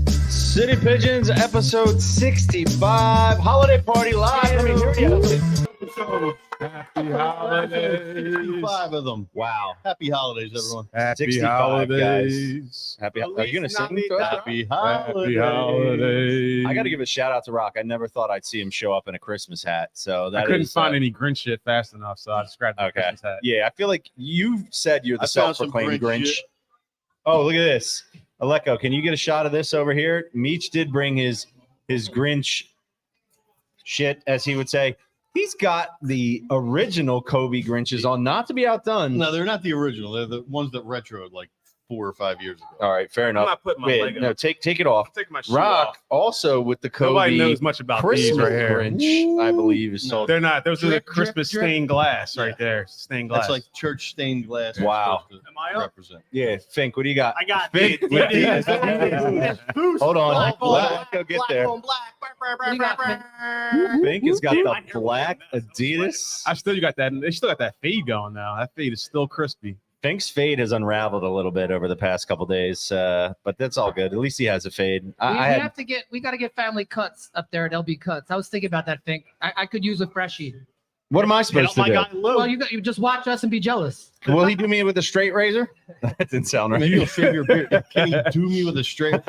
City Pigeons, episode 65, holiday party live. Let me hear you. Happy holidays. 65 of them. Wow. Happy holidays, everyone. Happy 65, holidays. Happy. Are you going to sing to us? Happy holidays. Happy holidays. I got to give a shout out to Rock. I never thought I'd see him show up in a Christmas hat. So that I couldn't find any Grinch shit fast enough, so I just grabbed the Christmas hat. Yeah, I feel like you said you're the I found some self-proclaimed Grinch. shit. Oh, look at this. Aleko, can you get a shot of this over here? Meech did bring his Grinch shit, as he would say. He's got the original Kobe Grinches on, not to be outdone. No, they're not the original. They're the ones that retroed like 4 or 5 years ago. All right, fair enough. I'm not putting my leg no, up. take it off. I'm taking my shoe Rock off. also with the Kobe Nobody knows much about Christmas these right here. Grinch, I believe is sold. They're not. Those are the Drip, Christmas drip, stained glass right there. Stained glass. That's like church stained glass. Wow. Am I up? represent. Yeah, Fink, what do you got? I got Fink, it. with It the- is. Hold on. Black on Let black, go get black there. on black. What do you got, Fink has got Dude, the I never black wore that. Adidas. I still got that. They still got that fade going now. That fade is still crispy. Fink's fade has unraveled a little bit over the past couple days, but that's all good. At least he has a fade. We got to get family cuts up there at LB Cuts. I was thinking about that thing. I could use a freshie. What am I supposed to My do? guy Lou. Well, you just watch us and be jealous. Will he do me with a straight razor? That didn't sound right. Maybe you'll shave your beard. Can he do me with a straight?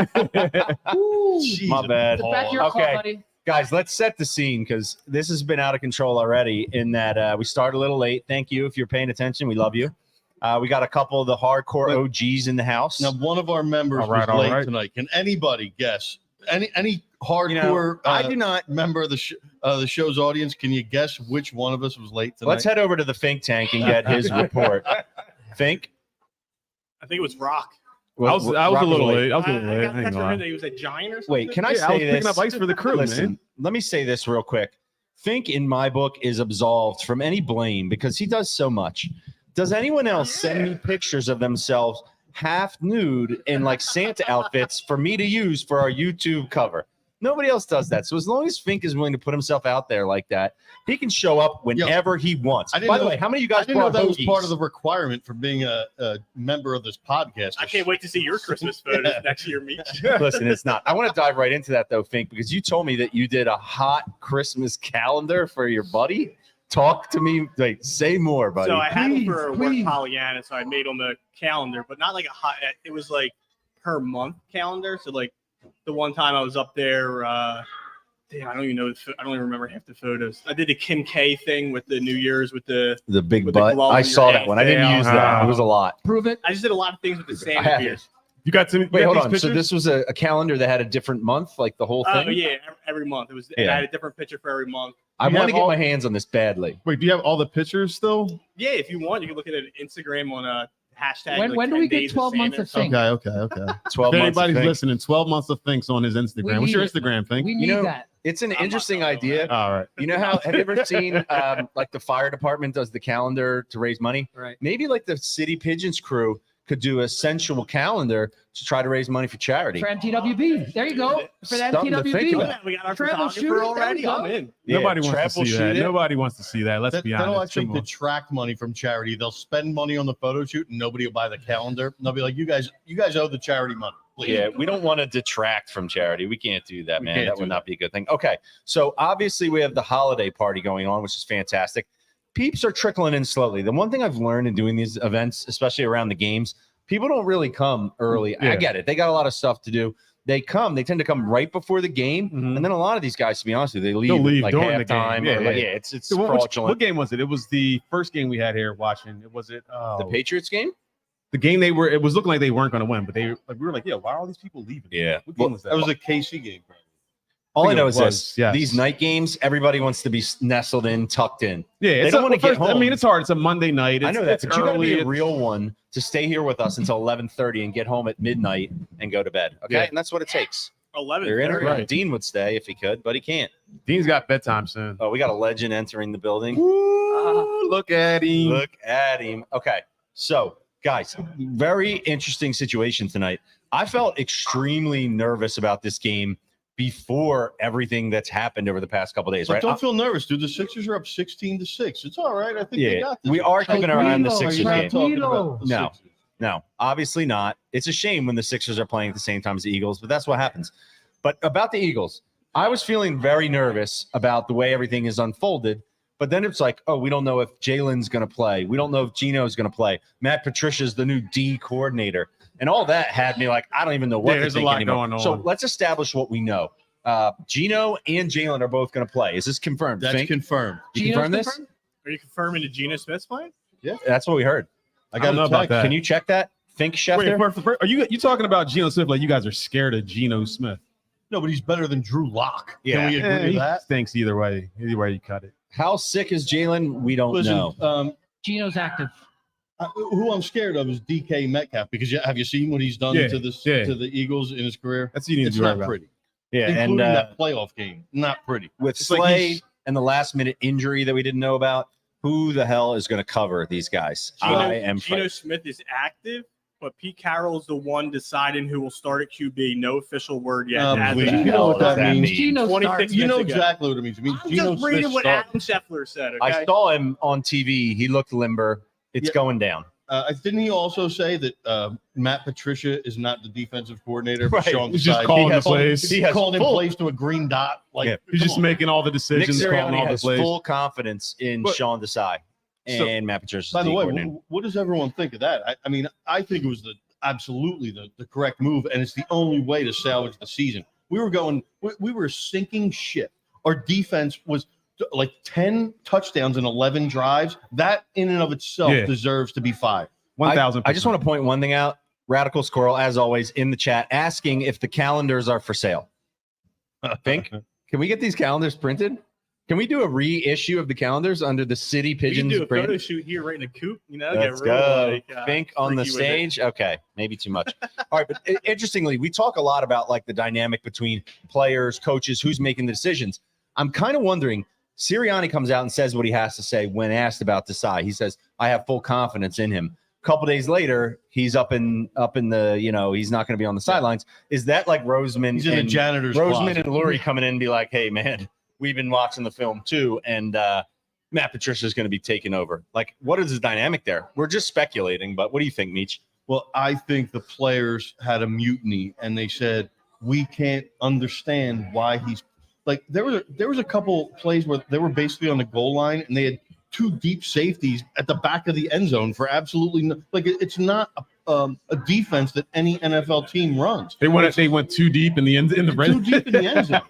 Ooh, My bad. that's your call, Okay. buddy. Guys, let's set the scene because this has been out of control already in that we started a little late. Thank you if you're paying attention. We love you. We got a couple of the hardcore OGs in the house. Now, one of our members All right, was late all right. tonight. Can anybody guess? Any hardcore I do not. member of the show's audience, can you guess which one of us was late tonight? Let's head over to the Fink tank and get his report. Fink? I think it was Rock. I was a Rock little late. I was a I little late. got I ain't text gonna from him lie. that he was a giant or something. Wait, can I Yeah, I was say picking this? up ice for the crew, Listen, man. let me say this real quick. Fink, in my book, is absolved from any blame because he does so much. Does anyone else send me pictures of themselves half nude in like Santa outfits for me to use for our YouTube cover? Nobody else does that. So as long as Fink is willing to put himself out there like that, he can show up whenever he wants. I didn't By the know- way, how many of you I guys didn't know brought that was hoagies? part of the requirement for being a member of this podcast. I can't wait to see your Christmas photos next year, Meech. Listen, it's not. I want to dive right into that though, Fink, because you told me that you did a hot Christmas calendar for your buddy. Talk to me. Like, say more, buddy. So I had him for Please. work Pollyanna, so I made him a calendar, but not like a hot. It was like per month calendar. So like the one time I was up there, damn, I don't even know. I don't even remember half the photos. I did the Kim K thing with the New Year's with the. the big with the butt. glove I in saw your that hand. one. I didn't Yeah, use that. It was a lot. Prove it. I just did a lot of things with the I Santa have beard. You got some. Wait, you got hold these on. Pictures? So this was a calendar that had a different month, like the whole Oh thing? yeah, every month it was. Yeah. I had a different picture for every month. I You want have to get all- my hands on this badly. Wait, do you have all the pictures still? Yeah, if you want, you can look at it on Instagram on a hashtag. When- like when do 10 we get days of 12 months Santa. of Fink? Okay. 12 If months. of anybody's Fink. listening, 12 months of Finks on his Instagram. What's your need it. Instagram, Fink? We You need know, that. It's an I'm not interesting gonna do idea. All right. You know how, have you ever seen like the fire department does the calendar to raise money? Right. Maybe like the City Pigeons crew could do a sensual calendar to try to raise money for charity. For MTWB. There you go. For the Something to think MTWB. about. We got our Travel photographer shoot, there we already. go. I'm in. Yeah, Nobody wants travel to see shoot that. it. Nobody wants to see that. Let's be That'll honest. actually Come on. detract money from charity. They'll spend money on the photo shoot and nobody will buy the calendar. And they'll be like, you guys owe the charity money. Please. Yeah, we don't want to detract from charity. We can't do that, We man. can't That do would that. not be a good thing. Okay, so obviously we have the holiday party going on, which is fantastic. Peeps are trickling in slowly. The one thing I've learned in doing these events, especially around the games, people don't really come early. Yeah. I get it. They got a lot of stuff to do. They tend to come right before the game. Mhm. And then a lot of these guys, to be honest with you, They'll leave like during the game. halftime. Yeah, or like, yeah. yeah, it's So fraudulent. what game was it? It was the first game we had here watching. Was it The Patriots game? the game they were? It was looking like they weren't going to win, but we were like, yeah, why are all these people leaving? Yeah. What game was that? That was a KC game. Probably. All I think know it is was, this: yes. these night games, everybody wants to be nestled in, tucked in. Yeah, it's don't wanna get I mean, home. it's hard. It's a Monday night. I know that, it's but you got to be early. a real one to stay here with us until 11:30 and get home at midnight and go to bed. Okay, Yeah. and that's what it takes. 11. They're in it. Right. Dean would stay if he could, but he can't. Dean's got bedtime soon. Oh, we got a legend entering the building. Ooh, look at him. Look at him. Okay, so Guys, very interesting situation tonight. I felt extremely nervous about this game before everything that's happened over the past couple of days, But right? don't feel nervous, dude. The Sixers are up 16-6. It's all right. I think they got this. We are keeping our eye on the Sixers You're not game. talking about the No. Sixers. No, obviously not. It's a shame when the Sixers are playing at the same time as the Eagles, but that's what happens. But about the Eagles, I was feeling very nervous about the way everything is unfolded. But then it's like, oh, we don't know if Jalen's going to play. We don't know if Gino's going to play. Matt Patricia's the new D coordinator. And all that had me like, I don't even know what to there's a think lot anymore. going on. So let's establish what we know. Gino and Jalen are both going to play. Is this confirmed? That's Fink? confirmed. You Gino's confirm this? confirmed? Are you confirming that Geno Smith's playing? That's what we heard. I I got don't know a about text. that. Can you check that? Fink Schefter? Wait, are you talking about Geno Smith like you guys are scared of Geno Smith? No, but he's better than Drew Lock. Yeah. Can we agree with He that? stinks either way. Either way you cut it. How sick is Jalen? We don't Listen, know. Gino's active. Who I'm scared of is DK Metcalf because have you seen what he's done Yeah, to the Eagles in his career? That's what you need It's to be worried not about. pretty, Yeah, including and that playoff game. Not pretty. with It's like Slay he's- and the last minute injury that we didn't know about, who the hell is going to cover these guys? I am Geno frightened. Smith is active, but Pete Carroll is the one deciding who will start at QB. No official word yet. as of Please. now. You know what that means. Gino 26 starts. You know minutes ago. exactly what it means. It means I'm Geno just reading Smith what starts. Adam Scheffler said. Okay? I saw him on TV. He looked limber. It's Yeah. going down. Didn't he also say that Matt Patricia is not the defensive coordinator? Right. Sean He's just Desai? calling He the has- plays. He has called in full- plays to a green dot. Like Yeah. He's come just on. making all the Nick decisions, calling Sirianni all the has plays. full confidence in But- Sean Desai and Matt Patricia's By the way, coordinator. what does everyone think of that? I mean, I think it was absolutely the correct move, and it's the only way to salvage the season. We were sinking ship. Our defense was like 10 touchdowns and 11 drives. That in and of itself Yeah. deserves to be 5. 1,000. I just want to point one thing out. Radical Squirrel, as always, in the chat, asking if the calendars are for sale. Think? Can we get these calendars printed? Can we do a reissue of the calendars under the City we can Pigeons do a brand? photo shoot here right in the coop. You know, Let's get real, go. like, Think on the freaky with it. stage. Okay, maybe too much. All right, but interestingly, we talk a lot about like the dynamic between players, coaches, who's making the decisions. I'm kind of wondering. Sirianni comes out and says what he has to say when asked about Desai. He says, "I have full confidence in him." A couple days later, he's up in the he's not going to be on the sidelines. Is that like Roseman? He's in the and janitor's Roseman closet. and Lurie coming in and be like, "Hey, man, we've been watching the film too, and Matt Patricia is going to be taking over." Like, what is the dynamic there? We're just speculating, but what do you think, Meech? Well, I think the players had a mutiny, and they said we can't understand why he's like. There was a couple plays where they were basically on the goal line, and they had 2 deep safeties at the back of the end zone for absolutely no, like it's not a defense that any NFL team runs. They went too deep in the end in the Too red. deep in the end zone.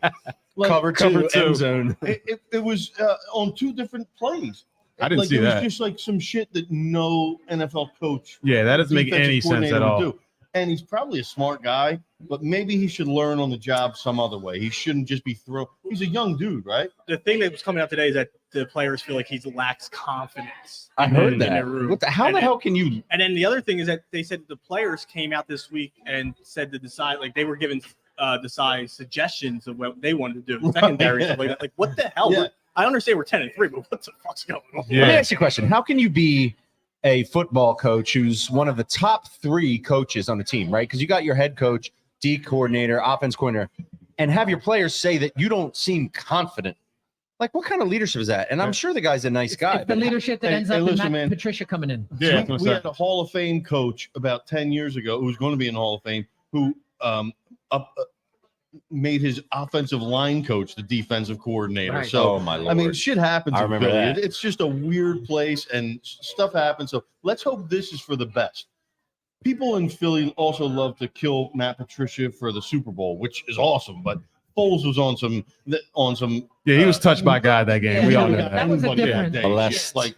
Like, Cover two, end zone. It was on 2 different plays. I didn't like, see it was that. just like some shit that no NFL coach Yeah, that doesn't make defensive any sense coordinator at would all. do. And he's probably a smart guy, but maybe he should learn on the job some other way. He shouldn't just be thrown. He's a young dude, right? The thing that was coming out today is that the players feel like he lacks confidence. I heard in their that. room. What the, how the And- hell can you? And then the other thing is that they said the players came out this week and said to decide, like they were given Desai suggestions of what they wanted to do, secondary stuff like that. Like what the hell? Yeah. I understand we're 10-3, but what the fuck's going on? Yeah. Let me ask you a question. How can you be a football coach who's one of the top 3 coaches on the team, right? Because you got your head coach, D coordinator, offense coordinator, and have your players say that you don't seem confident. Like, what kind of leadership is that? And I'm sure the guy's a nice guy. It's the but leadership that Hey, ends hey, up listen, in Matt man. Patricia coming in. Yeah, we had a Hall of Fame coach about 10 years ago who was going to be in the Hall of Fame who made his offensive line coach the defensive coordinator. Right. So, oh, my Lord. I mean, shit happens. I in remember Philly. that. It's just a weird place and stuff happens. So let's hope this is for the best. People in Philly also love to kill Matt Patricia for the Super Bowl, which is awesome. But Foles was on some. Yeah, he was touched by God that game. Yeah, we all know that that. was a Anybody different- that day. Blessed. Like,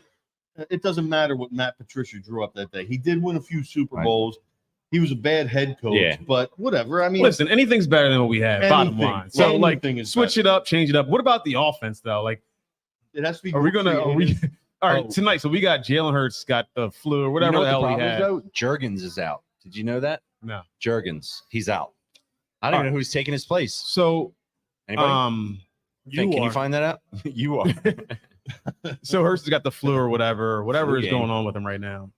it doesn't matter what Matt Patricia drew up that day. He did win a few Super Right. Bowls. He was a bad head coach, Yeah. but whatever. I mean, Listen, anything's better than what we had. Bottom Anything. line. So, like, Anything is switch it up, change it up. What about the offense, though? Like, it has to be. are we gonna? Are we? creative. All right, Oh. tonight. So we got Jalen Hurts got the flu or whatever You know the hell what he the had. problem is, though? Juergens is out. Did you know that? No. Juergens, he's out. I don't even know who's taking his place. So, Anybody? Can you find that out? You are. so Hurts has got the flu or whatever Flu is game. going on with him right now.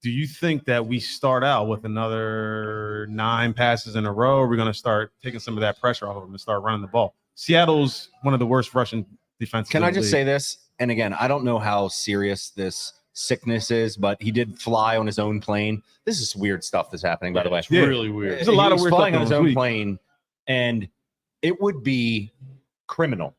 do you think that we start out with another 9 passes in a row? Or are we going to start taking some of that pressure off of them and start running the ball? Seattle's one of the worst rushing defenses. Can in I the just league. say this? And again, I don't know how serious this sickness is, but he did fly on his own plane. This is weird stuff that's happening, by the way. It's really weird. There's a lot of He was weird flying stuff on his this own week. plane, and it would be criminal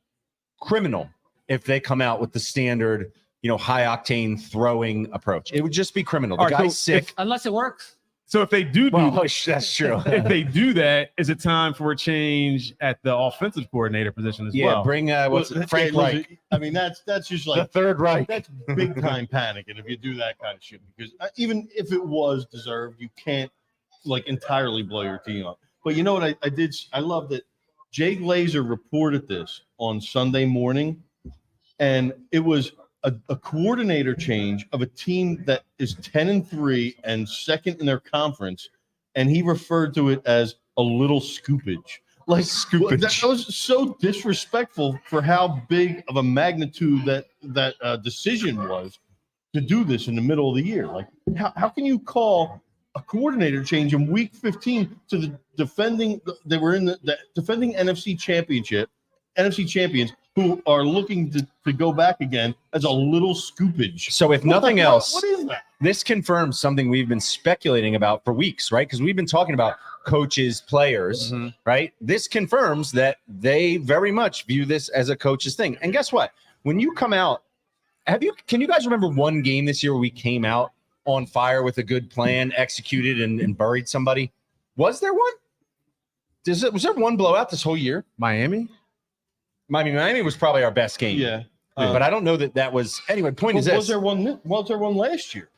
if they come out with the standard, high octane throwing approach. It would just be criminal. The All right, guy's so sick. Unless it works. So if they do Well, that's true. if they do that, is it time for a change at the offensive coordinator position as Yeah, well? bring Frank Hey, Reich, listen, I mean, that's just the like third Reich. that's big time panicking if you do that kind of shit. Because even if it was deserved, you can't like entirely blow your team up. But you know what I did? I love that Jay Glazer reported this on Sunday morning, and it was a coordinator change of a team that is 10-3 and second in their conference, and he referred to it as a little scoopage. Like Scoopage. that was so disrespectful for how big of a magnitude that decision was to do this in the middle of the year. Like, how can you call a coordinator change in week 15 to the defending? They were in the defending NFC champions who are looking to go back again as a little scoopage. So if nothing else, what is that? this confirms something we've been speculating about for weeks, right? Because we've been talking about coaches, players, Mhm. right? This confirms that they very much view this as a coach's thing. And guess what? When you come out, can you guys remember one game this year where we came out on fire with a good plan, executed and buried somebody? Was there one? Was there one blowout this whole year? Miami? Miami was probably our best game. Yeah. But I don't know that was anyway. Point is was this: there one last year?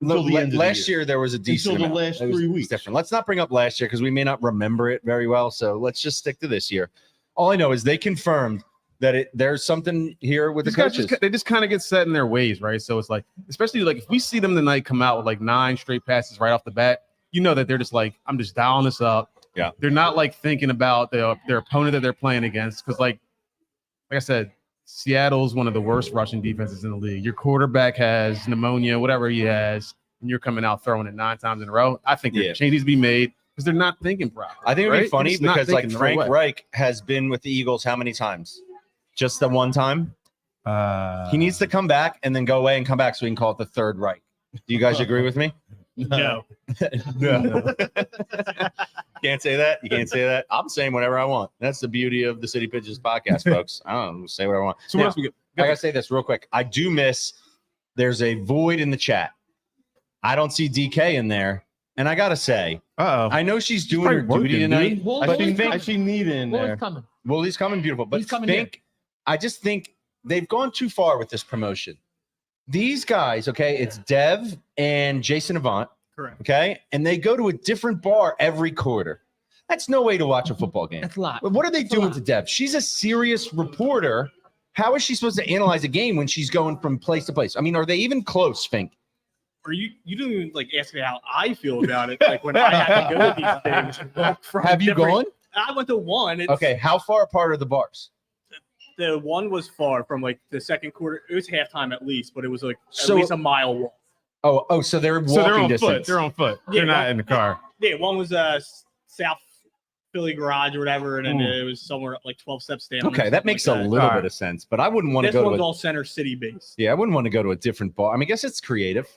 Until the end of the last year. year there was a decent Until the amount. last It was- 3 it's weeks. different. Let's not bring up last year because we may not remember it very well. So let's just stick to this year. All I know is they confirmed that there's something here with the These guys coaches. they just kind of get set in their ways, right? So it's like, especially like if we see them tonight come out with like 9 straight passes right off the bat, you know that they're just like, I'm just dialing this up. Yeah. They're not like thinking about their opponent that they're playing against. Because like I said, Seattle's one of the worst rushing defenses in the league. Your quarterback has pneumonia, whatever he has, and you're coming out throwing it 9 times in a row. I think Yeah. a change needs to be made because they're not thinking properly. I think it'd right? be funny They're just not because like thinking the right Frank way. Reich has been with the Eagles how many times? Just the one time. He needs to come back and then go away and come back so we can call it the third Reich. Do you guys agree with me? No. No. Can't say that. You can't say that. I'm saying whatever I want. That's the beauty of the City Pigeons podcast, folks. I don't know, say whatever I want. So what Now, else we get? I gotta say this real quick. I do miss. There's a void in the chat. I don't see DK in there, and I gotta say, Uh-oh. I know she's doing probably her duty working, tonight. dude. Well, I But see, think- I see Nita in Well, there. it's coming. Well, he's coming beautiful, but He's coming in. I just think they've gone too far with this promotion. These guys, okay, it's Dev and Jason Avant, Correct. okay, and they go to a different bar every quarter. That's no way to watch a football game. That's a lot. What are they That's a doing lot. to Dev? She's a serious reporter. How is she supposed to analyze a game when she's going from place to place? I mean, are they even close, Fink? Or you didn't even like ask me how I feel about it. Like when I had to go to these things. and walk from Have you different- gone? I went to one. It's, Okay, how far apart are the bars? The one was far from like the second quarter. It was halftime at least, but it was like So- at least a mile walk. Oh, so they're walking So they're on distance. foot. They're on foot. Yeah, They're not well- in the car. Yeah, one was South Philly garage or whatever, and then Ooh. it was somewhere like 12 steps down. or Okay, that something makes like a that. little All bit of sense, but I wouldn't want to This go one's to a all Center City based. yeah, I wouldn't want to go to a different bar. I mean, I guess it's creative.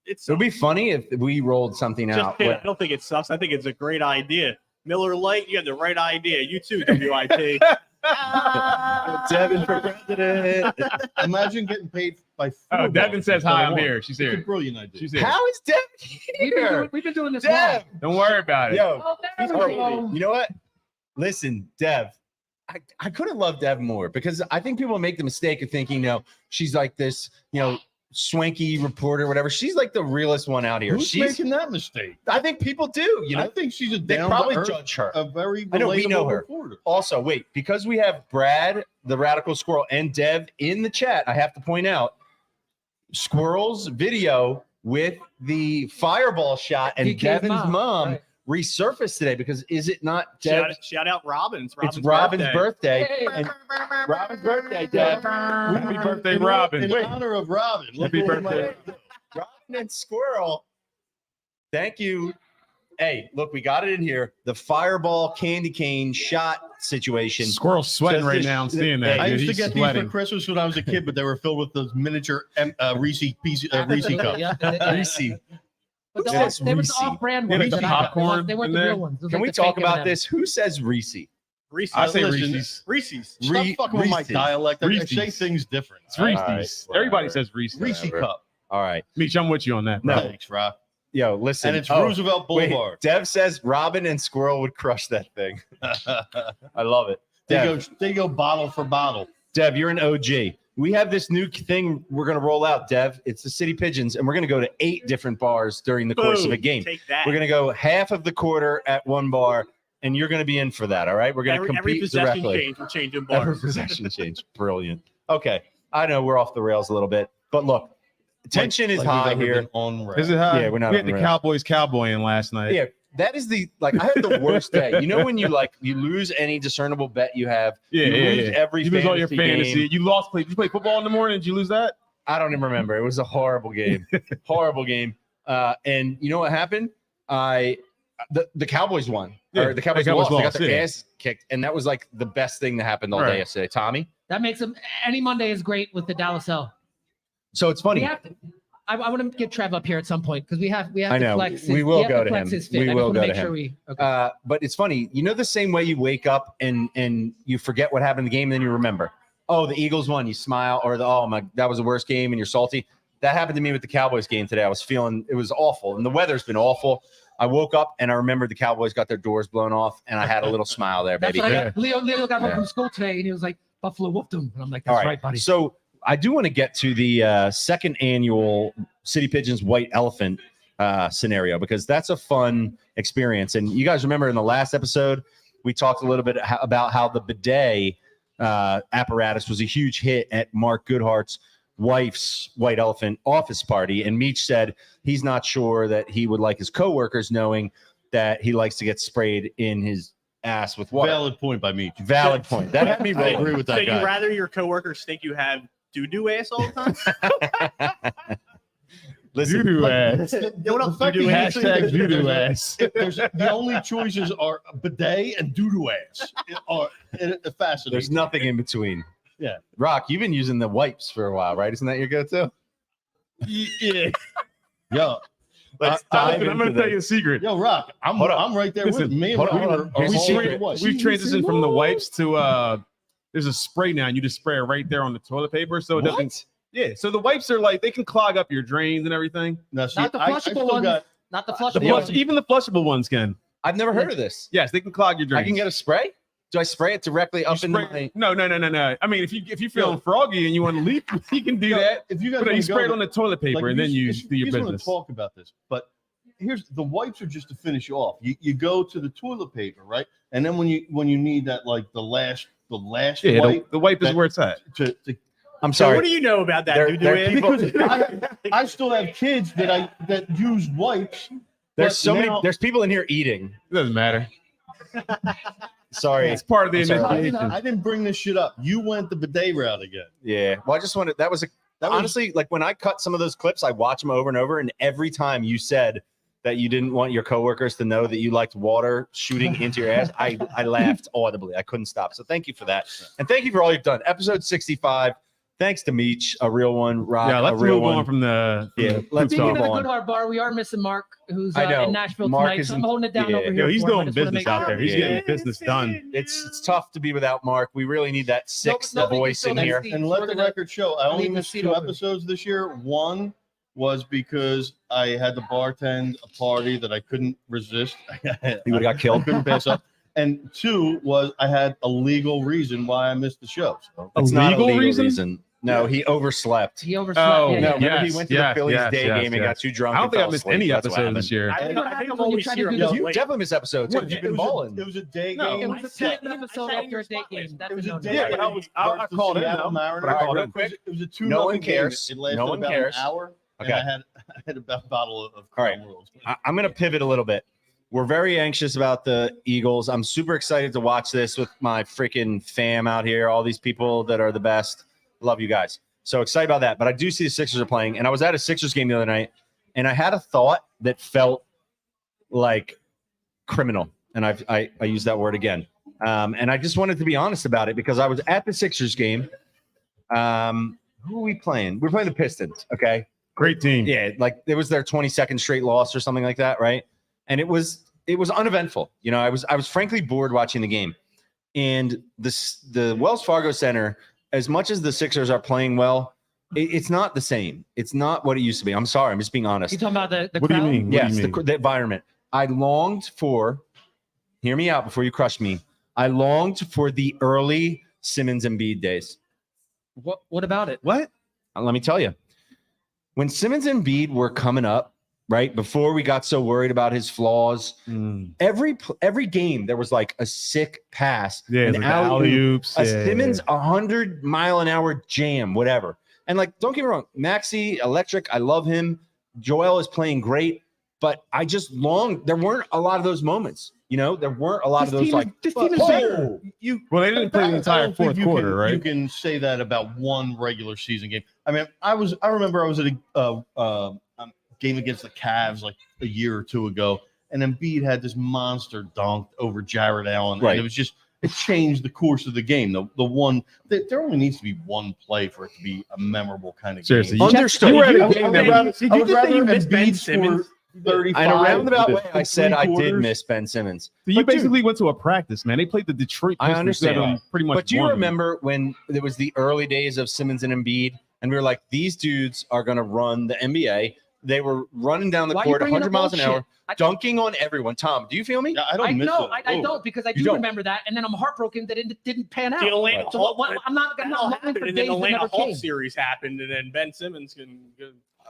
It It would be funny if we rolled something just out. kidding. I don't think it sucks. I think it's a great idea. Miller Lite, you had the right idea. You too, WIP. Devin for president. Imagine getting paid by. Oh, Devin says hi. I'm $4. here. She's It's a here. brilliant idea. She's here. How is Devin here? We've been doing this Dev, Don't worry about it. yo, long. Oh, there all we right, go. you know what? Listen, Dev, I could have loved Dev more because I think people make the mistake of thinking, she's like this, swanky reporter, whatever. She's like the realest one out here. Who's She's, making that mistake? I think people do. I think she's a They down probably to earth, judge her. a very I know, we know relatable her. reporter. Also, wait, because we have Brad, the Radical Squirrel, and Dev in the chat, I have to point out Squirrel's video with the fireball shot and DK's Devin's mom right. resurfaced today because is it not Dev? shout out Robin. It's Robin's birthday. Hey. And Robin's birthday, Dev. Happy birthday, Robin. In Wait. honor of Robin. Happy look at birthday. my- and Squirrel. Thank you. Hey, look, we got it in here. The fireball candy cane shot situation. Squirrel's sweating Says right this- now. I'm seeing that. I dude. used to He's get these sweating. for Christmas when I was a kid, but they were filled with those miniature Reese Reese cups. Reese. But Who they says were the Reese? off-brand Yeah, ones. like the that I got. popcorn They weren't in the there. real ones. It was Can like we the talk fake about M&Ms. this? Who says Reese? Reese's. I say Listen, Reese's. Reese's. Stop fucking with my Reese's. dialect. I say Reese's. things different. It's all right? Reese's. All right, Everybody whatever. says Reese's. Reese Whatever. cup. All right. Meech, I'm with you on that. No. Thanks, Rock. Yo, listen. And it's Oh, Roosevelt wait, Boulevard. Dev says Robin and Squirrel would crush that thing. I love it. They go bottle for bottle. Dev, you're an OG. We have this new thing we're going to roll out, Dev. It's the City Pigeons, and we're going to go to 8 different bars during the course of a Boom. game. Take that. We're going to go half of the quarter at one bar, and you're going to be in for that, all right? We're going to every compete possession directly. change will change in Every bars. possession change. Brilliant. Okay. I know we're off the rails a little bit, but look, tension is Like high we've ever here. been on rail. Is it high? Yeah, we're not We had on the the Cowboys cowboying last night. Yeah, that is the I had the worst day. You know when you lose any discernible bet you have, Yeah, you yeah, lose yeah. every You lose all your fantasy. game. You lost. Did you play football in the morning? Did you lose that? I don't even remember. It was a horrible game. Horrible game. And you know what happened? The Cowboys won. Yeah, Or the Cowboys the Cowboys lost. They got lost, their yeah. ass kicked. And that was like the best thing that happened all day Right. yesterday. Tommy? That makes them. Any Monday is great with the Dallas L. So it's We funny. have to. I want to get Trev up here at some point because we have I to know. flex. His, We will have go to to flex him. His fit. We I just will wanna go make to sure him. we. Okay. But it's funny. You know the same way you wake up and you forget what happened in the game, and then you remember. Oh, the Eagles won. You smile, or that was the worst game, and you're salty. That happened to me with the Cowboys game today. I was feeling it was awful, and the weather's been awful. I woke up and I remembered the Cowboys got their doors blown off, and I had a little smile there, That's baby. what I Yeah. got. Leo got home Yeah. from school today, and he was like, "Buffalo whooped him," and I'm like, All "That's right, right, buddy." So I do want to get to the second annual City Pigeons White Elephant scenario because that's a fun experience. And you guys remember in the last episode we talked a little bit about how the bidet apparatus was a huge hit at Mark Goodhart's wife's White Elephant office party, and Meech said he's not sure that he would like his coworkers knowing that he likes to get sprayed in his ass with water. Valid point by me. Valid point. That had me I rolling. agree with So that you guy. rather your coworkers think you have doo-doo ass all the time? Listen, Doo-doo ass. What else fact doo-doo that ass? you think Hashtag doo-doo ass. The only choices are bidet and doo-doo ass. Fascinating. there's nothing in between. Yeah. Rock, you've been using the wipes for a while, right? Isn't that your go-to? Yeah. Yo, Let's I'm dive going to into tell you a this. secret. Yo, Rock, I'm Hold up. right there Listen, with me. hold on, And hold Rock on. are Here's the all secret. over what? We've transitioned from the wipes to there's a spray now. And you just spray it right there on the toilet paper, so it doesn't. What? Yeah. So the wipes are like they can clog up your drains and everything. Now, see, Not the I flushable still ones. got Not the The flushable. flush, ones. even the flushable ones can. I've never heard of this. Yes, they can clog your I drains. can get a spray? Do I spray it directly You up into spray- my... No. I mean, if you're feeling froggy and you want to leak, you can do Yo, that. if you guys But wanna you spray it go- on the toilet paper like, and then you do your just wanna business. talk about this, but here's the wipes are just to finish you off. You go to the toilet paper, right? And then when you need that like the last Yeah, wipe the wipe is that- where it's at. to I'm So sorry. what do you know about that There- doo-doo there are ass? people- because I still have kids that use wipes. There's but so now- many... There's people in here eating. It doesn't matter. Sorry. It's part of the I'm sorry. initiation. I didn't bring this shit up. You went the bidet route again. Yeah. Well, I just wanted... That was honestly, like when I cut some of those clips, I watch them over and over, and every time you said that you didn't want your coworkers to know that you liked water shooting into your ass, I laughed audibly. I couldn't stop. So thank you for that. And thank you for all you've done. Episode 65. Thanks to Meech, a real one. Rock, Yeah, a let's real move one. on from the Yeah, Coop let's Speaking talk. of the on. Goodhart bar, we are missing Mark, who's I know. in Nashville Mark tonight. So I'm isn't- holding it down yeah. over here. Yo, he's for him. I doing just wanna business make out sure. there. He's Yeah. getting business done. It's tough to be without Mark. We really need that sixth nobody can voice fill in that here. seat. And We're let the gonna record show, I only leave the missed seat 2 open. episodes this year. One was because I had to bartend a party that I couldn't resist. You would have got I killed. couldn't pass up. And 2 was I had a legal reason why I missed the show. So It's not a legal legal reason? reason. No, he overslept. He overslept. Oh, yeah, No, yeah. remember Yes, he went to yes, the Phillies yes, day yes, game and yes. got too drunk. I don't and think I fell missed asleep. any That's what episodes this happened. year. I think I'm When you always try to here. do I'm this- just You late. definitely missed episodes. What, You've it been was balling. it was a day No. It game. was a second episode after a date game. That's It was a no day Yeah, game. but I versus the called in, Seattle though. Mariners. But I called real in. quick. It was a 2-0 No one game. cares. It lasted No one about cares. an hour. Okay. And I had about a bottle of All right. Crown Royals. I'm going to pivot a little bit. We're very anxious about the Eagles. I'm super excited to watch this with my freaking fam out here, all these people that are the best. Love you guys. So excited about that. But I do see the Sixers are playing. And I was at a Sixers game the other night, and I had a thought that felt like criminal, and I use that word again. And I just wanted to be honest about it because I was at the Sixers game. Who are we playing? We're playing the Pistons. Okay. Great team. Yeah, like it was their 22nd straight loss or something like that, right? And it was uneventful. You know, I was frankly bored watching the game. And the Wells Fargo Center, as much as the Sixers are playing well, it's not the same. It's not what it used to be. I'm sorry, I'm just being honest. You talking about the What do you crowd? mean? Yes, the environment. I longed for. Hear me out before you crush me. I longed for the early Simmons and Embiid days. What about it? What? Let me tell you. When Simmons and Embiid were coming up, right before we got so worried about his flaws, every game there was like a sick pass, Yeah, an like alley-oop, alley-oops. a Yeah. Simmons 100-mile-an-hour jam, whatever. And like, don't get me wrong, Maxey, electric. I love him. Joel is playing great, but I just longed. There weren't a lot of those moments. You know, there weren't a lot of those like. This team is "Whoa!" better. Well, they didn't play the I entire don't think fourth you quarter, can, right? You can say that about one regular season game. I mean, I remember I was at a game against the Cavs like a year or two ago, and Embiid had this monster dunked over Jared Allen, Right. and it was just it changed the course of the game. There only needs to be one play for it to be a memorable kind of Seriously, game. Understood. You were at I a would game rather- that I would rather you missed Ben Embiid Simmons? score 35. In a roundabout way, I for said I did three-quarters. miss Ben Simmons. you But, dude, basically went to a practice, man. They played the Detroit I Pistons. understand. that, pretty much. But do you won. remember when there was the early days of Simmons and Embiid, and we were like, these dudes are going to run the NBA. They were running down the Why are you court bringing 100 up miles an bullshit? hour, dunking on everyone. Tom, do you feel me? Yeah, I don't I miss know, it. I don't, because I You do don't. remember that, and then I'm heartbroken that it didn't pan out. The Atlanta So Hawk, I'm not that going all to happened, for and days then the that Atlanta never Hawk came. series happened, and then Ben Simmons can.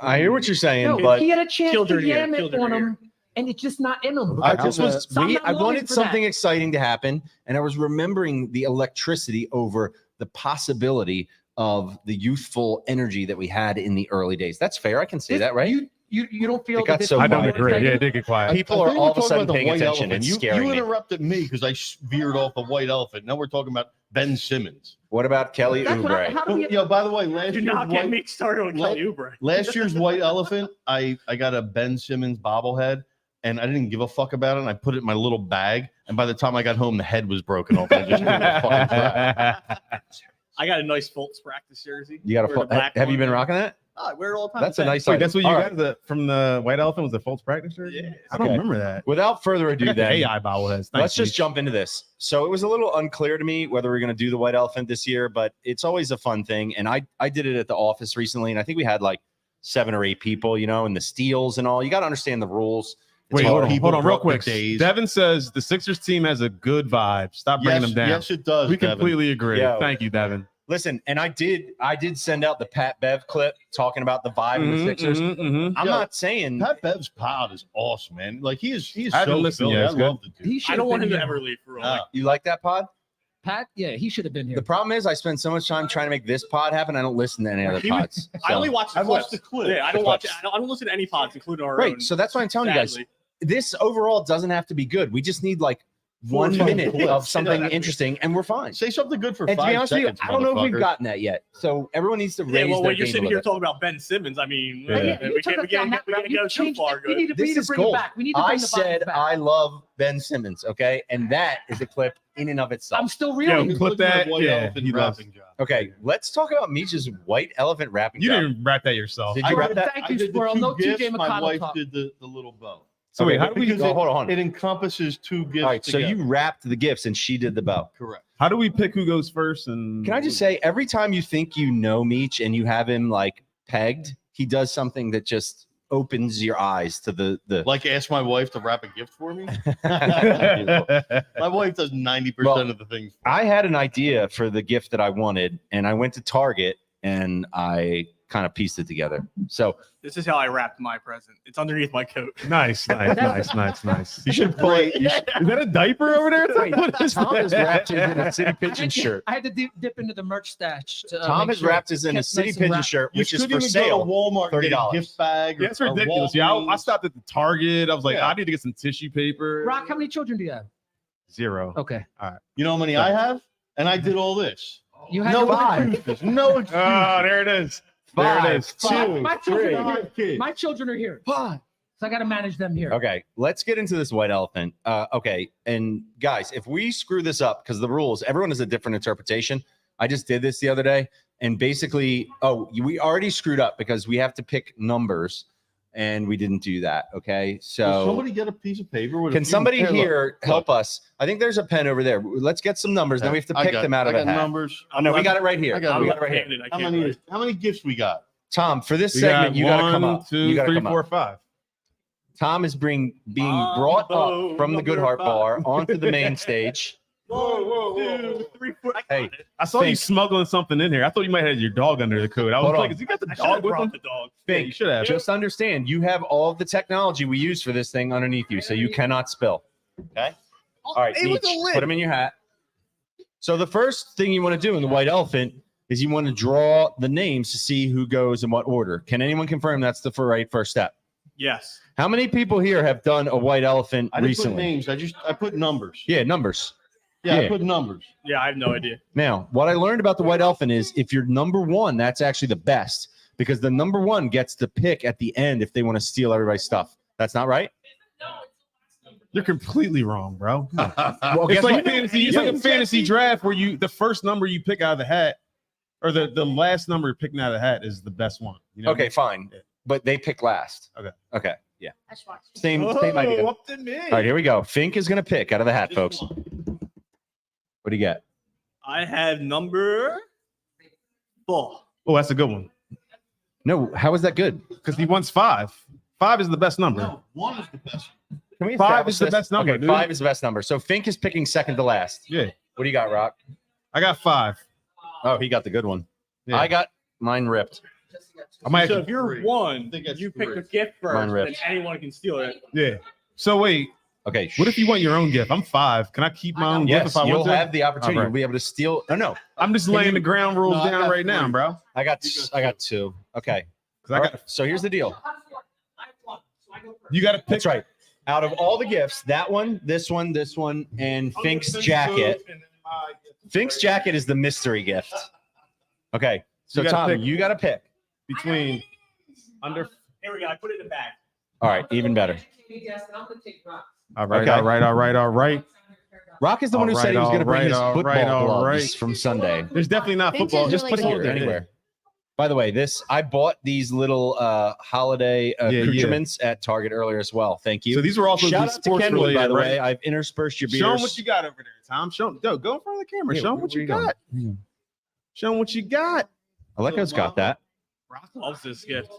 I hear what you're saying, No, but he had a chance Killed her to here, jam it killed her on here. him, and it's just not in him. I just was. So I'm not I longing wanted for something that. exciting to happen, and I was remembering the electricity over the possibility of the youthful energy that we had in the early days. That's fair. I can say that, right? You don't feel It got that this so is I don't more agree. exciting? Yeah, it did get quiet. People I are think all we're of a talking sudden about the paying white attention elephant. and You scaring me. interrupted me because I veered off the white elephant. Now we're talking about Ben Simmons. What about Kelly That's what Oubre? how do we, By the way, Do not get me started on Kelly Oubre. last year's white elephant, I got a Ben Simmons bobblehead, and I didn't give a fuck about it. And I put it in my little bag, and by the time I got home, the head was broken off. And I just threw it in the fucking trash. I got a nice Fultz practice jersey. You got Wear the a black have you one. been rocking that? Oh, I wear it all the time. That's a nice. Wait, that's what you All got from the White Elephant was the false practice jersey? Yeah. I don't Okay. remember that. Without further ado, then AI bobbleheads. let's just jump into this. So it was a little unclear to me whether we're going to do the white elephant this year, but it's always a fun thing. And I did it at the office recently, and I think we had like 7 or 8 people, you know, and the steals and all. You got to understand the rules. It's Wait, hard. hold on, real broke the quick. days. Devin says the Sixers team has a good vibe. Stop bringing them down. Yes, it does. We Devin. completely agree. Yo. Thank you, Devin. Listen, and I did send out the Pat Bev clip talking about the vibe of the Sixers. I'm Yeah. not saying Pat Bev's pod is awesome, man. Like he is I haven't so listened Philly. yet. I It's good. love the dude. he should I don't have want been him to here. ever leave for real. Nah. you like that pod. Pat, yeah, he should have been here. The problem is I spend so much time trying to make this pod happen. I don't listen to any other He was- pods. I So- only watch the I watched clips. the clip. Yeah, I The don't watch. clips. I don't listen to any pods, including our own. Right. So that's why I'm telling you guys. sadly. This overall doesn't have to be good. We just need like 1 Four minute clips. of something Yeah. interesting, and we're fine. Say something good for And to 5 be honest with you, seconds. I don't know if we've motherfucker. gotten that yet. So everyone needs to raise Yeah, well, their when you're game a sitting little here bit. talking about Ben Simmons, I mean, Yeah, Yeah, you took us down that route. You go too changed far. it. We need to This bring is it gold. back. We need to bring I the said vibes back. I love Ben Simmons, okay? And that is a clip in and of itself. I'm still Yo, reeling. clip Look at my that. white Yeah, elephant he loves- rapping job. Okay, let's talk about Meech's white elephant rapping You job. didn't wrap that yourself. Did I you wrap did- that? Thank I you, did the Squirrel. two No gifts. TJ My McConnell wife talk. did the little bow. So Okay, wait, how do we Because Go, hold on. It encompasses 2 gifts. All right, so together. you wrapped the gifts and she did the bow. correct. how do we pick who goes first? And Can I just say, every time you think you know Meech and you have him like pegged, he does something that just opens your eyes to the Like ask my wife to wrap a gift for me. My wife does 90% Well, of the things. For me. I had an idea for the gift that I wanted, and I went to Target and I kind of pieced it together. So This is how I wrapped my present. It's underneath my coat. nice. you should play. You should, Is that a diaper over there? Wait, What is Tom has that? wrapped his in a City Pigeon shirt. I had to dip into the merch stash. To, Tom make has sure wrapped his in a kept City nice and Pigeon wrapped. shirt, You which is couldn't for even go sale. to Walmart and get a $30. gift bag. Yeah, it's or ridiculous. Yeah, I Walgreens. stopped at the Target. I was like, Yeah. I need to get some tissue paper. Rock, how many children do you have? 0. Okay. You know how many I have? And I did all this. You had No to excuses. No excuses. Oh, there it is. There it 5, is. 2, My children 3. are here. My children are here. So I got to manage them here. Okay, let's get into this white elephant. Okay, and guys, if we screw this up, because the rules, everyone has a different interpretation. I just did this the other day, and basically, we already screwed up because we have to pick numbers, and we didn't do that. Okay, Can so somebody get a piece of paper? With a can few- somebody Here, look, here help look. us? I think there's a pen over there. Let's get some numbers. Then we have to I pick got- them out of I the got hat. numbers. Oh no, we got it right here. I got We it. got it right here. Handed, I How can't many? write. How many gifts we got? Tom, for this We segment, got you got to come 1, up. 2, You got to 3, come 4, up. 5. Tom is being brought up from the Good Heart Bar onto the main stage. Whoa. 2, 3, 4. I Hey, got it. I saw you Think. smuggling something in here. I thought you might have your dog under the coat. I was Hold like, on. has he got the I should have dog with him? brought the dog. Yeah, you should have. Just understand, you have all of the technology we use for this thing underneath you, so you cannot spill. Okay. All right, It was a Meech, lid. put them in your hat. So the first thing you want to do in the white elephant is you want to draw the names to see who goes in what order. Can anyone confirm that's the right first step? Yes. How many people here have done a white elephant I didn't recently? put names. I put numbers. Yeah, numbers. Yeah, Yeah. I put numbers. Yeah, I have no idea. Now, what I learned about the white elephant is if you're number one, that's actually the best because the number one gets to pick at the end if they want to steal everybody's stuff. That's not right? You're completely wrong, bro. Well, It's guess like what? fantasy. It's like a fantasy draft where the first number you pick out of the hat, or the last number you're picking out of the hat is the best one. You know what I Okay, mean? fine. But they pick last. Okay. Okay. Yeah. Same idea. Up to me. All right, here we go. Fink is going to pick out of the hat, folks. What do you get? I have number 4. Oh, that's a good one No, how is that good? because he wants 5. 5 is the best number. No, 1 is the best. Can we 5 establish is the this? best number, Okay, dude. 5 is the best number. So Fink is picking second to last. Yeah, What do you got, Rock? I got 5. Oh, he got the good one. Yeah. I got mine ripped. I might. So if you're 3. 1, I think that's you pick 3. the gift Mine first, ripped. then anyone can steal it. Yeah. So wait, Okay. what if you want your own gift? I'm 5. Can I keep my own gift Yes, if I you'll want to? have the opportunity. All right. You'll be able to steal. Oh, no. I'm just Can laying you- the ground rules No, I down got right now, 3. bro. I got 2. Okay. 'Cause I All got. right, so here's the deal. You got to pick. That's right. Out of all the gifts, that one, this one, and Fink's jacket. Fink's jacket is the mystery gift. Okay. So You gotta Tom, pick. you got to pick. between under. Here we go. I put it in the bag. All right, even better. All right, Okay. all right. Rock is the one who All said he was right, going to bring his all football right, all gloves right. from Sunday. There's definitely not Vintage football. is Just really put good. it Here, there. anywhere. By the way, I bought these little holiday yeah. accoutrements at Target earlier as well. Thank you. So these were also Shout out to sports Kenwood, related, by the right? way. I've interspersed your beers. Show them what you got over there, Tom. Show them. Go in front of the camera. Yeah, Show them where what you you going? got. Show them what you got. Aleko's got that. Rock loves this gift.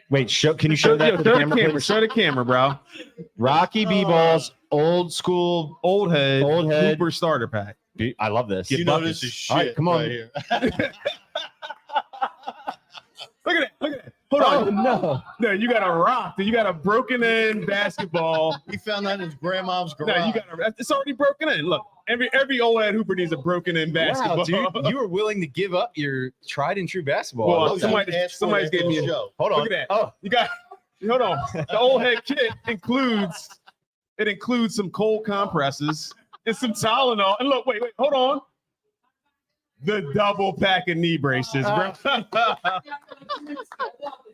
Wait, can you show that to the camera? please? Show the camera, bro. Rocky B-balls, old school. Old head. Old head. Hooper starter pack. I love this. You know this is shit. All right, come on. Right here. Look at it. Hold on. no. No, you got a rock. You got a broken in basketball. He found that in his grandma's garage. No, you got it's already broken in. Look, every old head Hooper needs a broken in basketball. Wow, dude, you were willing to give up your tried and true basketball. Well, I love that. somebody's gave me a show. Hold on. Look at that. Oh, You got hold on. The old head kit includes some cold compresses and some Tylenol. And look, wait, hold on. The double pack of knee braces, bro.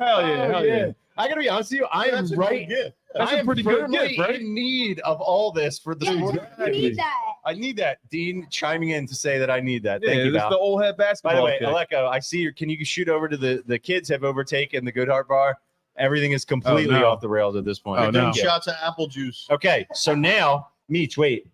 Hell yeah. I gotta be honest with you. I am That's a right. good gift. That's I a am pretty good firmly gift, right? in need of all this for the sport. You need that. I need that. Dean chiming in to say that I need that. Yeah, Thank you, this is Val. the old head basketball. By the way, kit. Aleko, I see can you shoot over to the kids have overtaken the Good Heart Bar. Everything is completely no. off the rails at this point. Oh, no. Thank you. Shots of apple juice. Okay, so now, Meech, wait.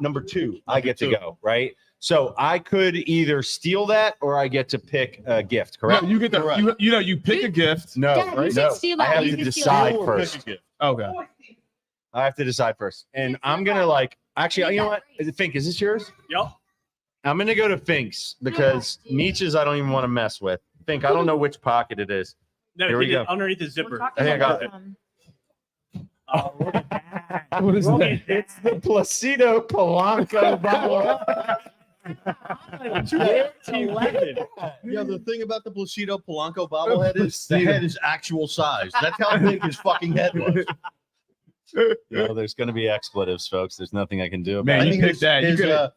Number 2, I get to Number go, right? So I could either steal that or I get to pick a gift, No, correct? you get the Correct. you pick a gift. No, Dad, you right? should No. steal I that. have You to should steal decide that. Or pick a first. gift. Okay. I have to decide first. And I'm going to actually, you know what? Fink, is this yours? Yep. I'm going to go to Fink's because Meech's I don't even want to mess with. Fink, I don't know which pocket it is. No, Here we take it go. underneath the zipper. I think I got it. Oh, look at that. What is Look that? at that. It's the Placido Polanco bottle. It's 11. Yeah, the thing about the Placido Polanco bobblehead is the head is actual size. That's how big his fucking head was. There's going to be expletives, folks. There's nothing I can do about Man, it. you think picked that. You His, could've-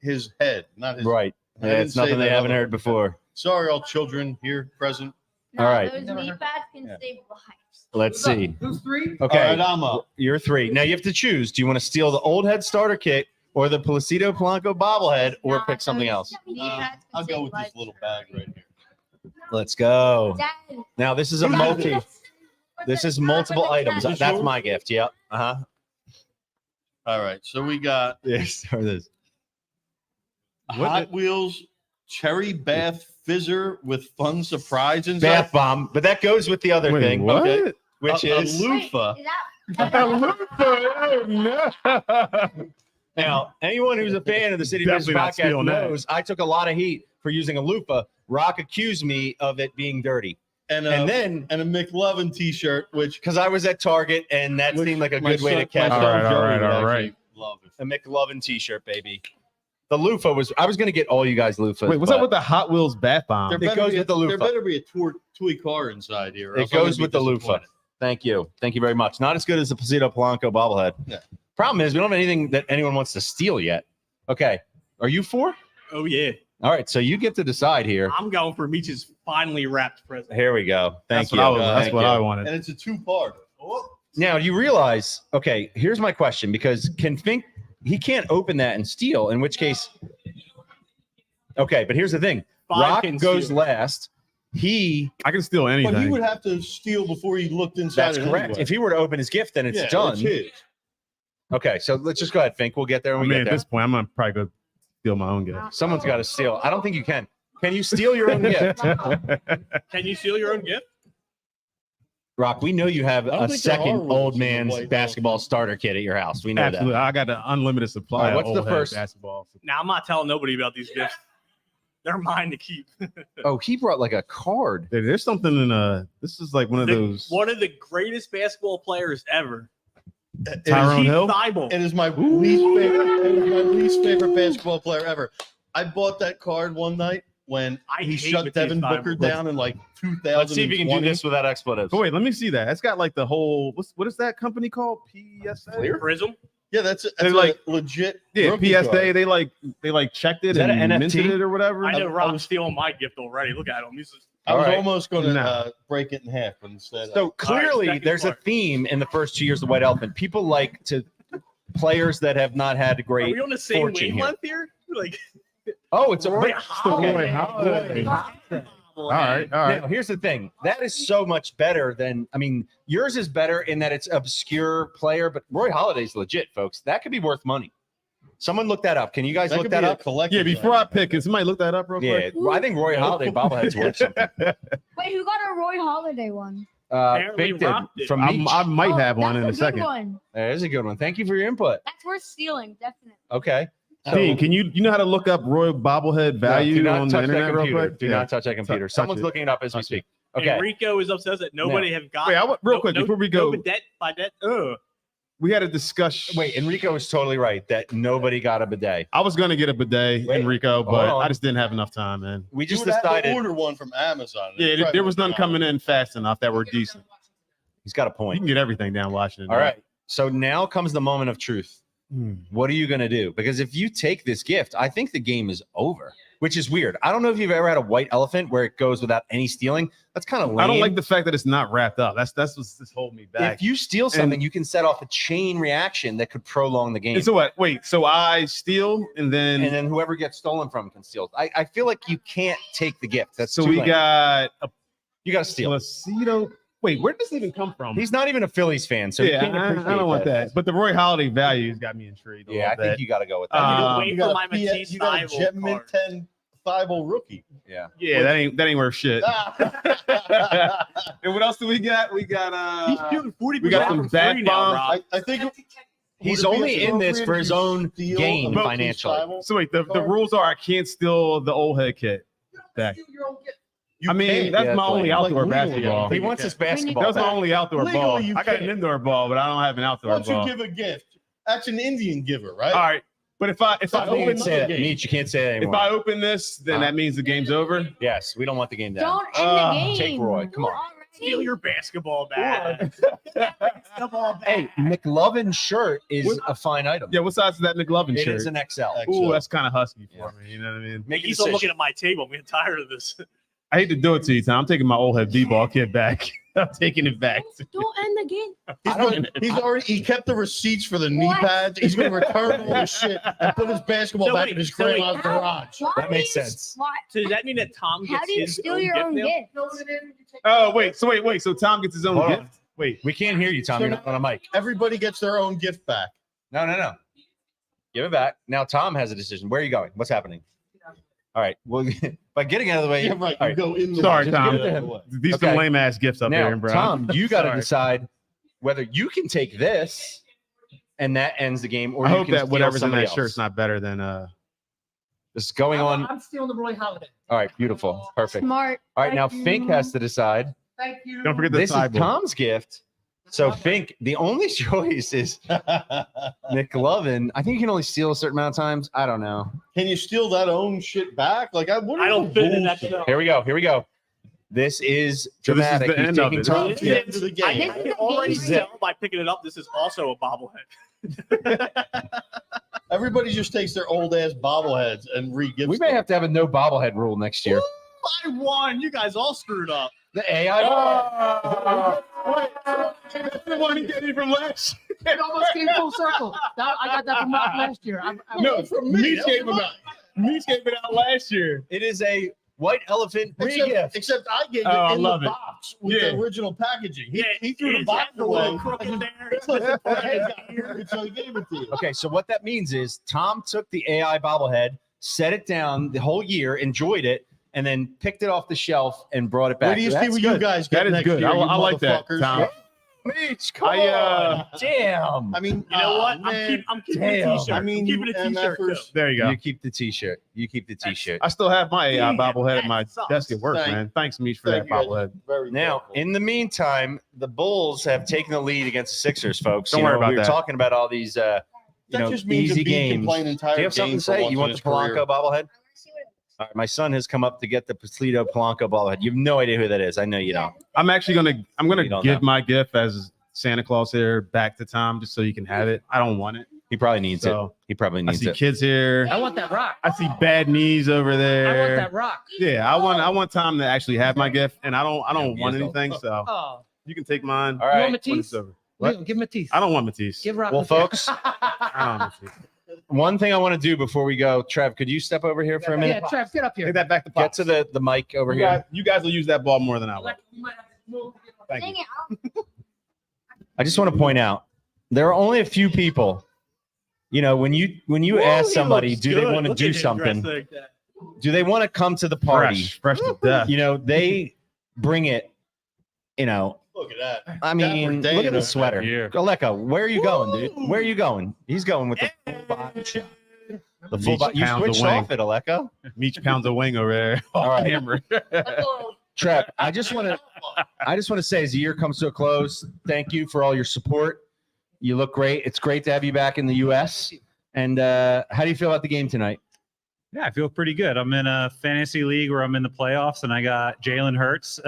his head, not his. Right. I Yeah, didn't it's say nothing they that haven't other heard before. Sorry, all children here present. All right. Those knee pads can Yeah. save lives. Let's see. Who's 3? Okay, All right, I'm up. you're 3. Now you have to choose. Do you want to steal the old head starter kit or the Placido Polanco bobblehead or pick something else? Knee pads can I'll go save with lives. this little bag right here. Let's go. Dad, Now this is a multi. This is multiple items. That's my gift. Yep. Uh-huh. All right, so we got Yes, or this. Hot Wheels Cherry Bath Fizzer with fun surprise inside. Bath bomb, but that goes with the other Wait, thing, what? okay, which A is loofah. Is that now anyone who's a fan of the City Business Definitely not Podcast stealing that. knows I took a lot of heat for using a loofah. Rock accused me of it being dirty, And and then a McLovin T-shirt, which because I was at Target and that seemed like a my good way to son- catch my up. son All right, Joey all right, would all actually right. Love it. A McLovin T-shirt, baby. The loofah was. I was going to get all you guys loofahs. Wait, what's but up with the Hot Wheels bath bomb? There It better goes be with the loofah. There better be a toy car inside here. or It else I'm gonna goes be with the loofah. disappointed. Thank you. Thank you very much. Not as good as the Placido Polanco bobblehead. Yeah. Problem is, we don't have anything that anyone wants to steal yet. Okay. Are you 4? Oh yeah, All right. So you get to decide here. I'm going for Meech's finally wrapped present. Here we go. Thank That's you. what I was. That's Thank what you. I wanted. And it's a two-part. Now you realize, okay, here's my question because can Fink, he can't open that and steal, in which case, okay, but here's the thing. Five Rock can goes steal. last. I can steal anything. But he would have to steal before he looked inside. That's it correct. anyway. If he were to open his gift, then it's Yeah, done. It's his. Okay, so let's just go ahead, Fink. We'll get there I when we mean, get at there. this point, I'm gonna probably go steal my own gift. Someone's got to steal. I don't think you can. Can you steal your own gift? Can you steal your own gift? Rock, we know you have I don't a think there are second rules old in the man's White basketball House. starter kit at your house. We know Absolutely, that. I got an unlimited supply. All right, of what's the old head first- basketball? Now I'm not telling nobody about these gifts. They're mine to keep. Oh, he brought like a card. There's something in this is like one of those. One of the greatest basketball players ever. Tyrone Keith Hill? Thibault. It is my least favorite. It is my least favorite basketball player ever. I bought that card one night when I he hate shut Matisse Devin Thybulle. Booker down in like 2000. Let's see if you can do this without expletives. But wait, let me see that. It's got like the whole. What is that company called? PSA. Clear? Prism. Yeah, that's They a like- legit. Yeah, rookie PSA. card. They like checked it Is that and an NFT? minted it or whatever. I know I Rob's was- stealing my gift already. Look at him. He's just, I was All right. almost going to No. break it in half, but instead. So clearly, second there's part. a theme in the first 2 years of White Elephant. People like to players that have not had are great. we on the same fortune here. wavelength here? Like, Oh, it's a Roy Roy Holiday. All right, all right. Now, here's the thing. That is so much better than, I mean, yours is better in that it's obscure player, but Roy Holiday's legit, folks. That could be worth money. Someone look that up. Can you guys that look could that be a up? collector's Yeah, before item. I pick, can somebody look that up real Yeah, quick? I think Roy Holiday bobblehead's worth something. Wait, who got a Roy Holiday one? Apparently Fink did Rock did. from Meech. I might Oh, have one in a that's good second. One. That is a good one. Thank you for your input. That's worth stealing, definitely. Okay. Dean, can you know how to look up Roy bobblehead value do not on the touch that internet real computer. quick? Do Yeah. not touch that computer. touch Someone's it. looking it up as we Touch it. speak. Okay. Enrico is upset that nobody have got. Wait, real quick before we go, No bidet, bidet. Ugh. we had a discussion. Wait, Enrico is totally right that nobody got a bidet. I was gonna get a bidet, Wait, Enrico, hold but on. I just didn't have enough time, man. We You just would have to decided order one from Amazon. Yeah, there was none coming in fast enough that were decent. he's got a You point. can get everything down Washington. All right. So now comes the moment of truth. What are you going to do? Because if you take this gift, I think the game is over, which is weird. I don't know if you've ever had a white elephant where it goes without any stealing. That's kind of lame. I don't like the fact that it's not wrapped up. That's what's just holding me back. If you steal something, you can set off a chain reaction that could prolong the game. And so what? Wait, so I steal and then And then whoever gets stolen from can steal. I feel like you can't take the gift. That's so too we lame. got a You got to steal. Placido. Wait, where does this even come from? He's not even a Phillies fan, so he yeah, can't I appreciate don't want that. But the Roy Holiday values got me intrigued. Yeah, I think you got to go with that. I'm You waiting got for a my Matisse you got a Thybulle Jet Mint card. 10 Thibault rookie. yeah. yeah, that ain't worth shit. And what else do we got? We got He's shooting 40% we got some from back three now, bombs. Rob. I think He's would it be only in this for his own steal gain a Matisse financially. Thybulle? So wait, the rules are I can't steal the old head kit back. You I mean, can't. that's Yeah, my it's only like outdoor legally, basketball. He wants his basketball. That's my back. only outdoor Legally, ball. you I got an can't. indoor ball, but I don't have an outdoor Why don't ball. you give a gift? That's an Indian giver, right? All right, but if I You can't open say that. game. Meech, you can't say that if anymore. I open this, then that means the game's over. Yes, we don't want the game down. Don't end the game. take Roy, come on. We're already Steal your basketball bag. Hey, McLovin's shirt is a fine item. Yeah, what size is that McLovin It shirt? is an XL. Ooh, that's kind of husky for Yeah. me. You know what I mean? Make a He's still decision. looking at my table. I'm getting tired of this. I hate to do it to you, Tom. I'm taking my old head B-ball kit back. I'm taking it back. Don't end the game. He kept the receipts for the knee What? pads. He's going to return all his shit and put his basketball So back wait, in his so wait. grandma's garage. Why That do makes you- sense. Why? So does that mean that Tom gets How do you his steal your own now? gift? Oh, wait. So wait. So Tom gets his own Hold gift? on. Wait. We can't hear you, Tom. You're not on a mic. Everybody gets their own gift back. No. Give it back. Now Tom has a decision. Where are you going? What's happening? All right. Well, by getting out of the way. Yeah, right. All You go in the Sorry, just Tom. give it to him. These Okay. some lame ass gifts up Now, here, bro. Tom, you got to Sorry. decide whether you can take this and that ends the game, or I you hope can that steal whatever's in somebody that else. shirt's not better than This is going on. I'm stealing the Roy Holiday. All right. Beautiful. Perfect. Smart. All right. Now Thank Fink you. has to decide. Thank you. Don't forget the This is sideboard. Tom's gift. So Fink, the only choice is McLovin. I think you can only steal a certain amount of times. I don't know. Can you steal that own shit back? Like I wouldn't. I don't fit in that show. Here we go. This is So this is dramatic. the He's end of taking it. Tom's The gift. end of the I game. can already Zip. tell by picking it up. This is also a bobblehead. Everybody just takes their old ass bobbleheads and re-gifts We may them. have to have a no bobblehead rule next year. I won. You guys all screwed up. The AI. That's the one he gave me from last. It almost came full circle. I got that from Rock last year. No, from me. Meach That gave was him out. Meach gave it out last year. It is a white elephant re-gift. Except I gave it Oh, I in love the it. box with Yeah. the original packaging. He, Yeah, he threw the his box head's a little away. crooked there. So he gave it to you. Okay, so what that means is Tom took the AI bobblehead, set it down the whole year, enjoyed it, and then picked it off the shelf and brought it back. Where do you see That's what good. you guys get That is next good. year, you I like that, motherfuckers? Tom. Meach, come I, on. Damn. I mean, You know what? man. I'm keeping Damn. the t-shirt. I mean, I'm keeping you a t-shirt too. MFers. There you go. You keep the t-shirt. You keep the t-shirt. I still have my AI Damn, bobblehead at that my sucks. desk at work, Thank- man. Thanks, Meach, for Thank that you. bobblehead. Very Now, thoughtful. in the meantime, the Bulls have taken the lead against the Sixers, folks. Don't You worry know, about we were that. talking about all these, that just means easy Embiid can games. play an Do entire you have something game to for say? once You in want his the Polanco career. bobblehead? I wanna see what it looks All right, my son has come up to get the Toledo Polanco bobblehead. You have no idea who that is. I know you don't. I'm actually gonna You don't give know. my gift as Santa Claus here back to Tom just so you can have it. I don't want it. He probably needs it. So He probably I needs see it. kids here. I want that rock. I see bad knees over I there. want that rock. Yeah, I want Tom to actually have my gift, and I don't Yeah, want he is anything, so Oh, you can take mine. All you want right. when it's Matisse? over. What? Give Matisse. I don't want Matisse. Give rock. Well, Matisse. folks, I don't want Matisse. one thing I want to do before we go, Trev, could you step over here for a Yeah, minute? Trev, get up here. Take that back to Get Pops. to the mic over you here. guys, you guys will use that ball more than I will. You might have to move to get up. Thank Dang you. it. I just want to point out there are only a few people. You know, when you Woo, ask he somebody, looks do they good. want to Look do at him dressed something? like that. Do they want to come to the party? Fresh to death. You know, they bring it. You know, Look at that. I mean, Dapper look at Dan the sweater. here. Aleka, where are you going, dude? Where are you going? He's going with the full body shot. The full Meach body. You pounds a switched wing. off it, Aleka. Meach pounds a wing over there. All right. Camera. Trev, I just want to say, as the year comes to a close, thank you for all your support. You look great. It's great to have you back in the U.S. And how do you feel about the game tonight? Yeah, I feel pretty good. I'm in a fantasy league where I'm in the playoffs, and I got Jalen Hurts.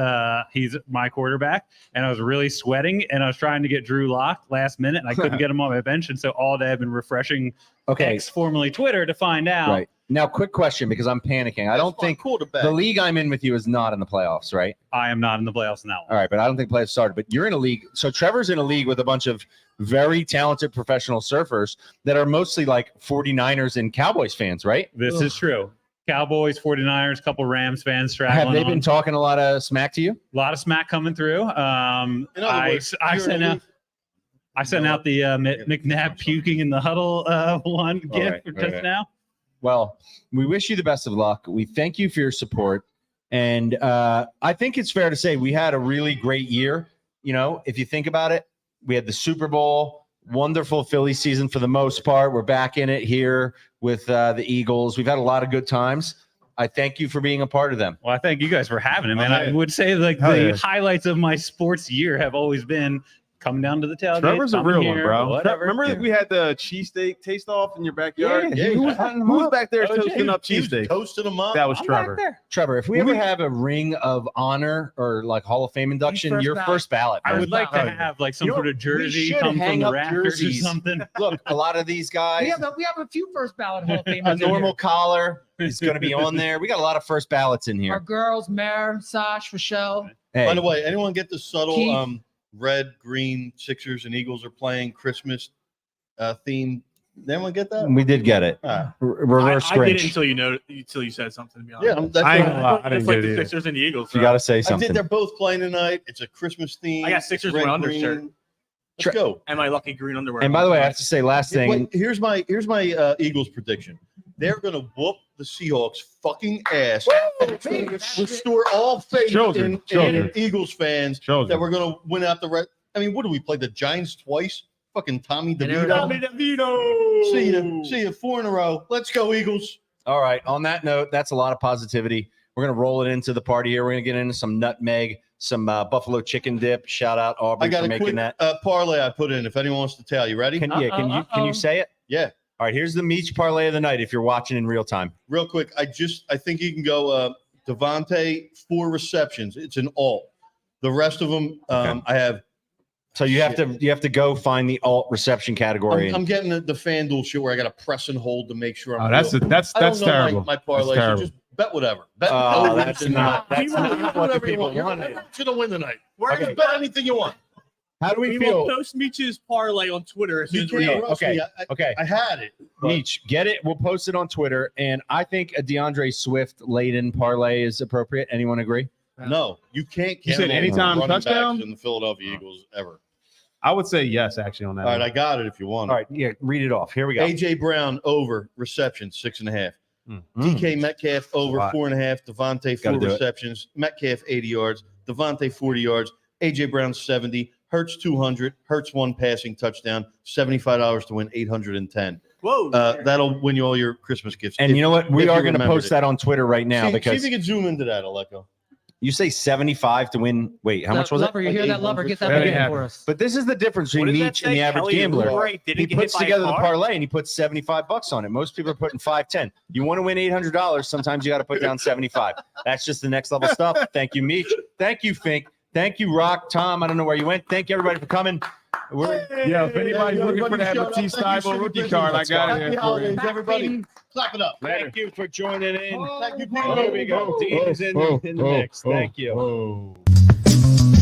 He's my quarterback, and I was really sweating, and I was trying to get Drew Lock last minute, and I couldn't get him on my bench, and so all day I've been refreshing Okay, X, formerly Twitter, to find out. right now, quick question because I'm panicking. I don't think quarterback. the league I'm in with you is not in the playoffs, right? I am not in the playoffs now. All right, but I don't think playoffs started. But you're in a league. So Trevor's in a league with a bunch of very talented professional surfers that are mostly like 49ers and Cowboys fans, right? This is true. Cowboys, 49ers, couple Rams fans straggling Have they on. been talking a lot of smack to you? A lot of smack coming through. In other words, I you're in sent a out. league- I sent out the McNabb puking in the huddle one gift just now. Well, we wish you the best of luck. We thank you for your support. And I think it's fair to say we had a really great year. You know, if you think about it, we had the Super Bowl, wonderful Philly season for the most part. We're back in it here with the Eagles. We've had a lot of good times. I thank you for being a part of them. Well, I thank you guys for having it, man. Oh, I yeah. would say like Hell the yeah. highlights of my sports year have always been come down to the tailgate. Trevor's a come real here, one, bro. Whatever. Remember that we had the cheesesteak taste off in your backyard? Yeah, who was back there Oh, toasting up He was cheesesteak? toasting them up. That was I'm Trevor. back there. Trevor, if we ever have a ring of honor or like Hall of Fame induction, first your ballot. first ballot. I man. would like to Oh, have like some You know, sort of we jersey should come from hang the up rafters or jerseys. something. Look, a lot of these guys, We have a few first ballot Hall of a Famers. in normal here. collar is going to be on there. We got a lot of first ballots in Our here. girls, Mare, Sash, Rochelle. Hey, By the way, anyone get the subtle Keith. red, green Sixers and Eagles are playing Christmas theme? Did anyone get that? we did get it. Ah. Reverse I did it Grinch. until you said something. To be honest. Yeah, that's I ain't what gonna lie, I didn't It's like get the it either. Sixers and the Eagles. You got to say I something. did. They're both playing tonight. It's a Christmas theme. I got Sixers Red, one undershirt. green. Let's go. and my lucky green underwear. And by the way, I have to say, last thing. Wait, here's my Eagles prediction. They're gonna whoop the Seahawks fucking ass. Restore all faith Children. in Eagles fans Children. that we're gonna win out the rest. I mean, what do we play the Giants twice? Fucking Tommy DeVito. Tommy DeVito. See you 4 in a row. Let's go Eagles. All right. On that note, that's a lot of positivity. We're going to roll it into the party here. We're going to get into some nutmeg, some buffalo chicken dip. Shout out Aubrey I got for a making quick that. parlay I put in. If anyone wants to tell, you ready? Can you say it? Yeah, All right. Here's the Meach parlay of the night if you're watching in real time. real quick. I think you can go Devontae 4 receptions. It's an alt. The rest of them, Okay. I have. So you have to go find the alt reception category. I'm getting the FanDuel shit where I got to press and hold to make sure I'm. Oh, that's real. that's I don't know terrible. My parlay. That's So terrible. just bet whatever. Bet Oh, bet that's anything not- you that's want. not Bet what the whatever you people want. You're wanted. gonna win tonight. Okay. Just bet anything you want. How do We will post Meech's parlay on Twitter as soon You as we can't go. roast okay. me. Okay. I had it. but- Meach, get it. We'll post it on Twitter. And I think a DeAndre Swift laden parlay is appropriate. Anyone agree? No, you can't. You said gamble on anytime running backs touchdown? in the Philadelphia Eagles ever. I would say yes, actually, on that. All right, one. I got it. If you want. All right. Yeah. Read it off. Here we go. AJ Brown over receptions 6.5. Mm. DK Metcalf over Lot. 4.5. Devontae 4 Gotta do it. receptions. Metcalf 80 yards. Devontae 40 yards. AJ Brown 70. Hurts 200. Hurts 1 passing touchdown. $75 to win 810. Whoa. That'll win you all your Christmas gifts. And you know what? We if are you going to remembered post it. that on Twitter right now see because if you can zoom into that, Aleko. you say 75 to win. Wait, how much was it? Lover, you hear Like that, Lover? Get that That back ain't in for us. But this is the difference What between did that Meach and say? the average Kelly gambler. Oubre didn't He get hit puts by a together the car? parlay and he puts $75 on it. Most people are putting $510. You want to win $800, sometimes you got to put down 75. That's just the next level stuff. Thank you, Meach. Thank you, Fink. Thank you, Rock. Tom, I don't know where you went. Thank you, everybody, for coming. Yeah, if anybody's looking for that Matisse Stiebel rookie card, I got it Happy here for you. holidays, everybody. Clap it up. Thank you for joining in. Thank you, Here we go. Dean is in the mix. Thank you. Oh.